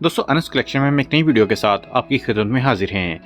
दोस्तों अनस कलेक्शन में हम एक नई वीडियो के साथ आपकी खिदमत में हाजिर हैं।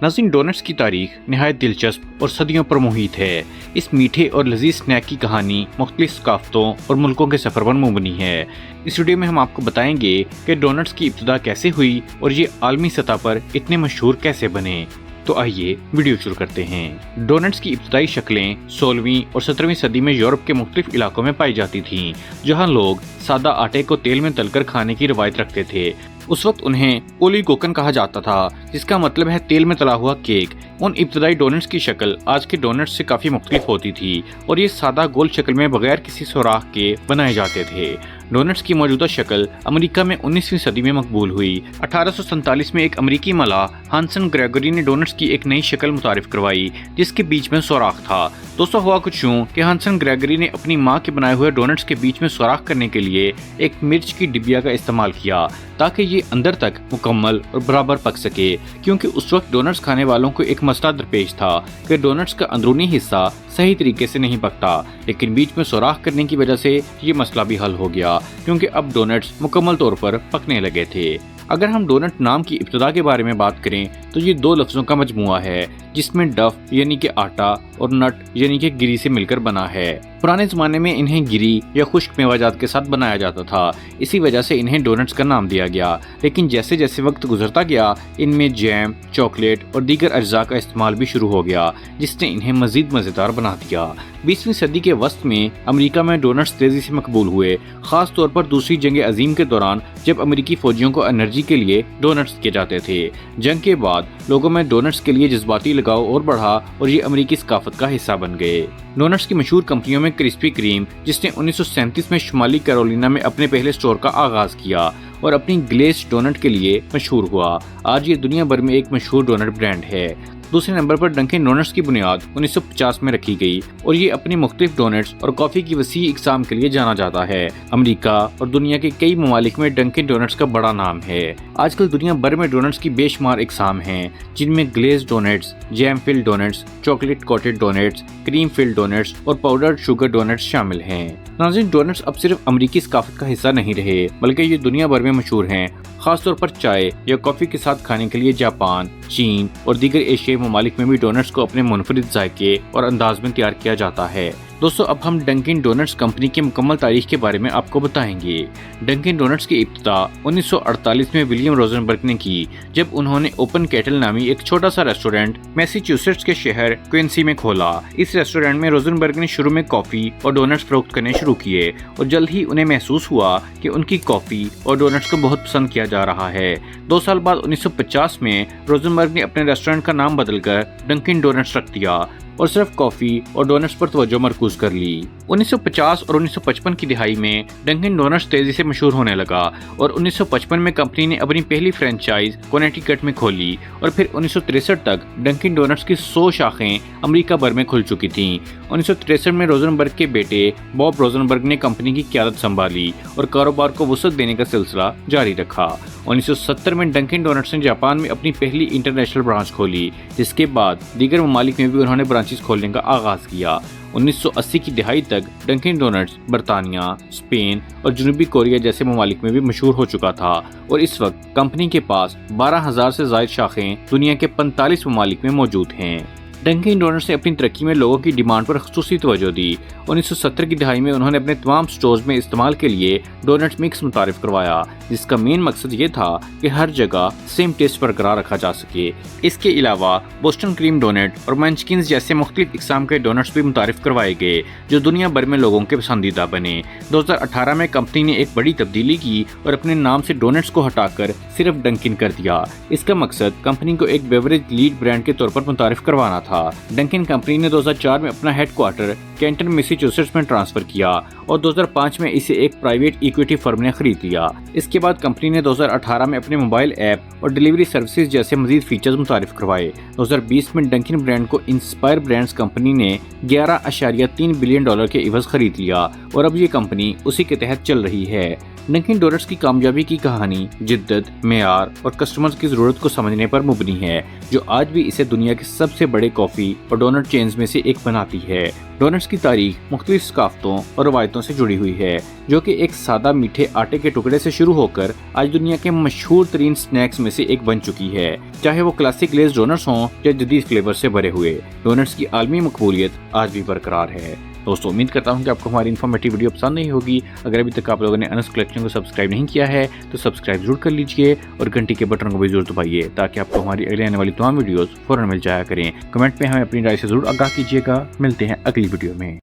नाज़रीन, डोनट्स की तारीख निहायत दिलचस्प और सदियों पर मुहित है। इस मीठे और लजीज स्नैक की कहानी मुख्तलिफ सकाफ़तों और मुल्कों के सफ़र पर मुबनी है। इस वीडियो में हम आपको बताएंगे कि डोनट्स की इब्तिदा कैसे हुई और ये आलमी सतह पर इतने मशहूर कैसे बने। तो आइए वीडियो शुरू करते हैं। डोनट्स की इब्तिदाई शक्लें 16वीं और 17वीं सदी में यूरोप के मुख्तलिफ इलाकों में पाई जाती थीं, जहां लोग सादा आटे को तेल में तलकर खाने की रवायत रखते थे। उस वक्त उन्हें ओलीगोकन कहा जाता था, जिसका मतलब है तेल में तला हुआ केक। उन इब्तिदाई डोनट्स की शक्ल आज के डोनट्स से काफ़ी मुख्तलिफ होती थी और ये सादा गोल शक्ल में बगैर किसी सुराख के बनाए जाते थे। डोनट्स की मौजूदा शक्ल अमेरिका में 19वीं सदी में मकबूल हुई। 1847 में एक अमेरिकी मलाह हांसन ग्रेगोरी ने डोनट्स की एक नई शक्ल मुतारिफ करवाई, जिसके बीच में सुराख था। दोस्तों, हुआ कुछ यूं कि हांसन ग्रेगोरी ने अपनी मां के बनाए हुए डोनट्स के बीच में सुराख करने के लिए एक मिर्च की डिबिया का इस्तेमाल किया, ताकि ये अंदर तक मुकम्मल और बराबर पक सके। क्योंकि उस वक्त डोनट्स खाने वालों को एक मसला दरपेश था कि डोनट्स का अंदरूनी हिस्सा सही तरीके से नहीं पकता, लेकिन बीच में सुराख करने की वजह से ये मसला भी हल हो गया, क्योंकि अब डोनट्स मुकम्मल तौर पर पकने लगे थे। अगर हम डोनट नाम की इब्तिदा के बारे में बात करें तो ये दो लफ्ज़ों का मजमुआ है, जिसमें डफ यानी कि आटा और नट यानी कि गिरी से मिलकर बना है। पुराने ज़माने में इन्हें गिरी या खुश्क मेवाजात के साथ बनाया जाता था, इसी वजह से इन्हें डोनट्स का नाम दिया गया। लेकिन जैसे जैसे वक्त गुजरता गया, इनमें जैम, चॉकलेट और दीगर अज्जा का इस्तेमाल भी शुरू हो गया, जिसने इन्हें मज़ीद मज़ेदार बना दिया। 20वीं सदी के वस्त में अमेरिका में डोनट्स तेज़ी से मकबूल हुए, ख़ास तौर पर दूसरी जंग अजीम के दौरान, जब अमेरिकी फ़ौजियों को एनर्जी के लिए डोनट्स दिए जाते थे। जंग के बाद लोगों में डोनट्स के लिए जज्बाती लगाव और बढ़ा और ये अमेरिकी सकाफत का हिस्सा बन गए। डोनट्स की मशहूर कंपनियों में क्रिस्पी क्रीम, जिसने 1937 में शुमाली कैरोलिना में अपने पहले स्टोर का आगाज किया और अपनी ग्लेज्ड डोनट के लिए मशहूर हुआ। आज ये दुनिया भर में एक मशहूर डोनट ब्रांड है। दूसरे नंबर पर डंकिन डोनट्स की बुनियाद 1950 में रखी गई और ये अपनी मुख्तलिफ डोनट्स और कॉफ़ी की वसी इकसाम के लिए जाना जाता है। अमेरिका और दुनिया के कई ममालिक में डंकिन डोनट्स का बड़ा नाम है। आजकल दुनिया भर में डोनट्स की बेशुमार इकसाम हैं, जिनमें glaze donuts, jam filled donuts, chocolate coated donuts, cream filled donuts और पाउडर्ड शुगर डोनट्स शामिल हैं। नाज़रीन, डोनट्स अब सिर्फ अमेरिकी सकाफत का हिस्सा नहीं रहे, बल्कि ये दुनिया भर में मशहूर हैं। खासतौर पर चाय या कॉफ़ी के साथ खाने के लिए जापान, चीन और दीगर एशियाई ममालिक में भी डोनट्स को अपने मुनफरिद जायके और अंदाज में तैयार किया जाता है। दोस्तों, अब हम डंकिन डोनट्स कंपनी की मुकम्मल तारीख के बारे में आपको बताएंगे। डंकिन डोनट्स की इब्तिदा 1948 में विलियम रोजनबर्ग ने की, जब उन्होंने ओपन केटल नामी एक छोटा सा रेस्टोरेंट मैसाचुसेट्स के शहर क्विंसी में खोला। इस रेस्टोरेंट में रोजनबर्ग ने शुरू में कॉफ़ी और डोनट्स फरोख्त करने शुरू किए और जल्द ही उन्हें महसूस हुआ कि उनकी कॉफ़ी और डोनट्स को बहुत पसंद किया जा रहा है। 2 साल बाद 1950 में रोजनबर्ग ने अपने रेस्टोरेंट का नाम बदलकर डंकिन डोनट्स रख दिया और सिर्फ कॉफ़ी और डोनट्स पर तवज्जो मरकूज कर ली। 1950 और 1955 की दिहाई में डंकिन डोनट्स तेजी से मशहूर होने लगा और 1955 में कंपनी ने अपनी पहली फ्रेंचाइज कनेटिकट में खोली और फिर 1963 तक डंकिन डोनट्स की 100 शाखें अमेरिका भर में खुल चुकी थीं। 1963 में रोजनबर्ग के बेटे बॉब रोजनबर्ग ने कंपनी की क़यादत संभाली और कारोबार को वसअत देने का सिलसिला जारी रखा। 1970 में डंकिन डोनट्स ने जापान में अपनी पहली इंटरनेशनल ब्रांच खोली, जिसके बाद दीगर ममालिक में भी उन्होंने ब्रांचेस खोलने का आगाज़ किया। 1980 की दिहाई तक डंकिन डोनट्स बरतानिया, स्पेन और जनूबी कोरिया जैसे ममालिक में भी मशहूर हो चुका था और इस वक्त कंपनी के पास 12,000 से ज़ायद शाखें दुनिया के 45 ममालिक में मौजूद हैं। डंकिन डोनट्स ने अपनी तरक्की में लोगों की डिमांड पर ख़ुसूसी तवज्जो दी। 1970 की दिहाई में उन्होंने अपने तमाम स्टोर्स में इस्तेमाल के लिए डोनट मिक्स मुतारिफ करवाया, जिसका मेन मकसद ये था कि हर जगह सेम टेस्ट बरकरार रखा जा सके। इसके अलावा बोस्टन क्रीम डोनट और मंचकिंस जैसे मुख्तलिफ इकसाम के डोनट्स भी मुतारिफ करवाए गए, जो दुनिया भर में लोगों के पसंदीदा बने। 2018 में कंपनी ने एक बड़ी तब्दीली की और अपने नाम से डोनट्स को हटाकर सिर्फ डंकिन कर दिया। इसका मकसद कंपनी को एक बेवरेज लीड ब्रांड के तौर पर मुतारिफ करवाना था। डंकिन कंपनी ने 2004 में अपना हेडक्वार्टर कैंटन मैसाचुसेट्स में ट्रांसफर किया और 2005 में इसे एक प्राइवेट इक्विटी फर्म ने खरीद लिया। इसके बाद कंपनी ने 2018 में अपने मोबाइल ऐप और डिलीवरी सर्विसेज जैसे मजीद फीचर्स मुतारिफ करवाए। 2020 में डंकिन ब्रांड को इंस्पायर ब्रांड्स कंपनी ने $11.3 बिलियन के इवज खरीद लिया और अब ये कंपनी उसी के तहत चल रही है। डंकिन डोनट्स की कामयाबी की कहानी जिद्दत, मेयार और कस्टमर्स की जरूरत को समझने पर मुबनी है, जो आज भी इसे दुनिया के सबसे बड़े कॉफी और डोनट चेन्स में से एक बनाती है। डोनट्स की तारीख मुख्तलिफ सकाफतों और रवायतों से जुड़ी हुई है, जो कि एक सादा मीठे आटे के टुकड़े से शुरू होकर आज दुनिया के मशहूर तरीन स्नैक्स में से एक बन चुकी है। चाहे वो क्लासिक ग्लेज डोनट्स हों या जदीद फ्लेवर से भरे हुए, डोनट्स की आलमी मकबूलियत आज भी बरकरार है। दोस्तों, उम्मीद करता हूं कि आपको हमारी इन्फॉर्मेटिव वीडियो पसंद नहीं होगी। अगर अभी तक आप लोगों ने अनस कलेक्शन को सब्सक्राइब नहीं किया है तो सब्सक्राइब जरूर कर लीजिए और घंटी के बटन को भी जरूर दबाइए, ताकि आपको हमारी अगले आने वाली तमाम वीडियोस फौरन मिल जाया करें। कमेंट में हमें अपनी राय से जरूर आगाह कीजिएगा। मिलते हैं अगली वीडियो में।